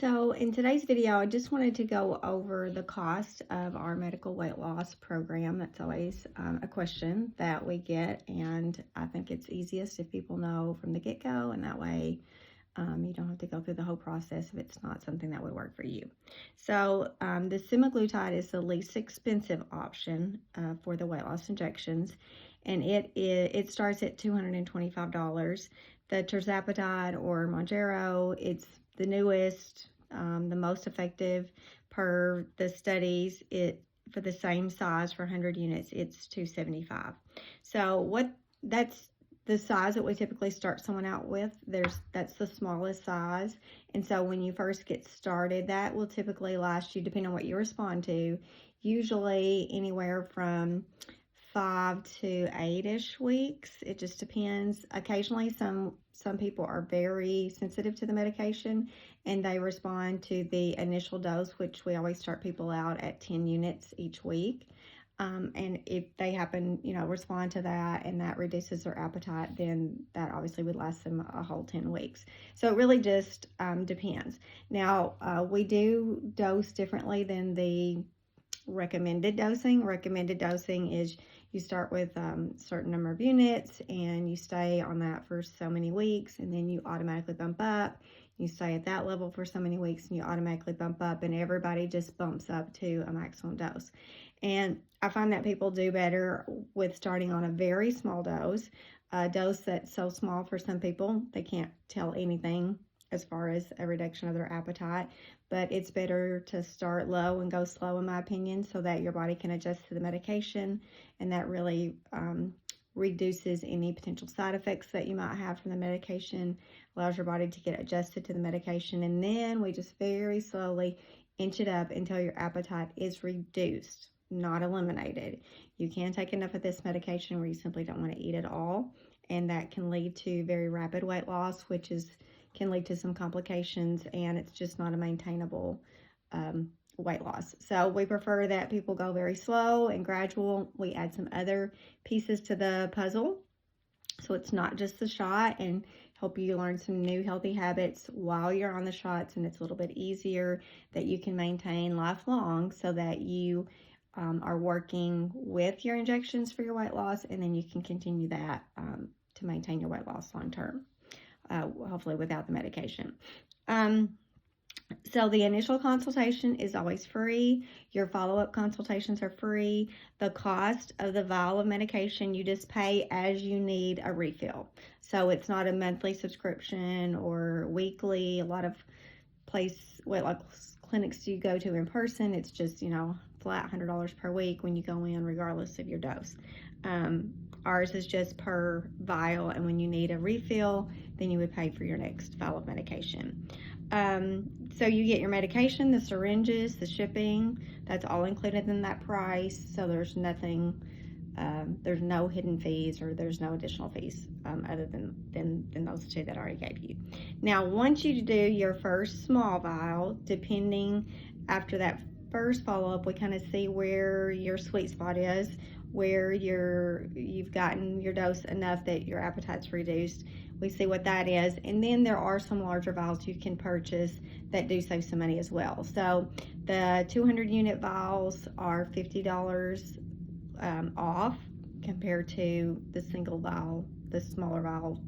So in today's video, I just wanted to go over the cost of our medical weight loss program. That's always a question that we get, and I think it's easiest if people know from the get-go, and that way you don't have to go through the whole process if it's not something that would work for you. So the semaglutide is the least expensive option for the weight loss injections, and it starts at $225. The tirzepatide or Mounjaro, it's the newest, the most effective per the studies. It for the same size for 100 units, it's $275. So that's the size that we typically start someone out with. That's the smallest size. And so when you first get started, that will typically last you, depending on what you respond to, usually anywhere from 5 to 8-ish weeks. It just depends. Occasionally some people are very sensitive to the medication and they respond to the initial dose, which we always start people out at 10 units each week. And if they happen, respond to that and that reduces their appetite, then that obviously would last them a whole 10 weeks. So it really just depends. Now, we do dose differently than the recommended dosing. Recommended dosing is you start with a certain number of units and you stay on that for so many weeks, and then you automatically bump up. You stay at that level for so many weeks and you automatically bump up, and everybody just bumps up to a maximum dose. And I find that people do better with starting on a very small dose, a dose that's so small for some people they can't tell anything as far as a reduction of their appetite. But it's better to start low and go slow, in my opinion, so that your body can adjust to the medication, and that really reduces any potential side effects that you might have from the medication, allows your body to get adjusted to the medication, and then we just very slowly inch it up until your appetite is reduced, not eliminated. You can take enough of this medication where you simply don't want to eat at all, and that can lead to very rapid weight loss, which can lead to some complications, and it's just not a maintainable weight loss. So we prefer that people go very slow and gradual. We add some other pieces to the puzzle, so it's not just the shot, and help you learn some new healthy habits while you're on the shots, and it's a little bit easier that you can maintain lifelong, so that you are working with your injections for your weight loss, and then you can continue that to maintain your weight loss long term, hopefully without the medication. So the initial consultation is always free. Your follow-up consultations are free. The cost of the vial of medication, you just pay as you need a refill. So it's not a monthly subscription or weekly. A lot of weight loss clinics you go to in person, it's just, flat $100 per week when you go in, regardless of your dose. Ours is just per vial, and when you need a refill, then you would pay for your next vial of medication. So you get your medication, the syringes, the shipping, that's all included in that price. So there's nothing, there's no hidden fees, or there's no additional fees other than those two that I already gave you. Now, once you do your first small vial, after that first follow-up, we kind of see where your sweet spot is, where you've gotten your dose enough that your appetite's reduced. We see what that is, and then there are some larger vials you can purchase that do save some money as well. So the 200 unit vials are $50 off compared to the single vial, the smaller vial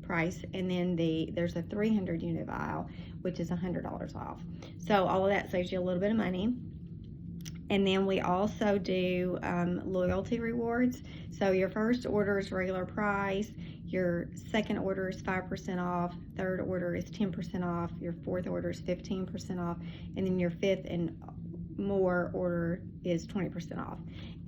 price, and then there's a 300 unit vial, which is $100 off. So all of that saves you a little bit of money. And then we also do loyalty rewards. So your first order is regular price, your second order is 5% off, third order is 10% off, your fourth order is 15% off, and then your fifth and more order is 20% off.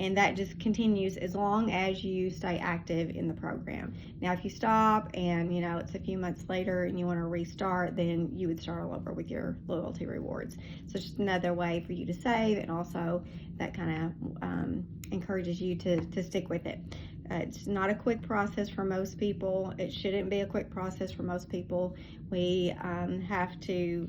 And that just continues as long as you stay active in the program. Now, if you stop and it's a few months later and you want to restart, then you would start all over with your loyalty rewards. So it's just another way for you to save, and also that kind of encourages you to stick with it. It's not a quick process for most people. It shouldn't be a quick process for most people. We have to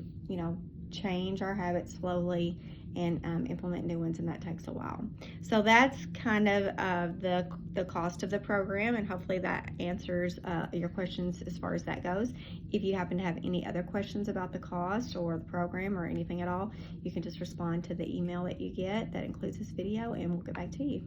change our habits slowly and implement new ones, and that takes a while. So that's kind of the cost of the program, and hopefully that answers your questions as far as that goes. If you happen to have any other questions about the cost or the program or anything at all, you can just respond to the email that you get that includes this video, and we'll get back to you.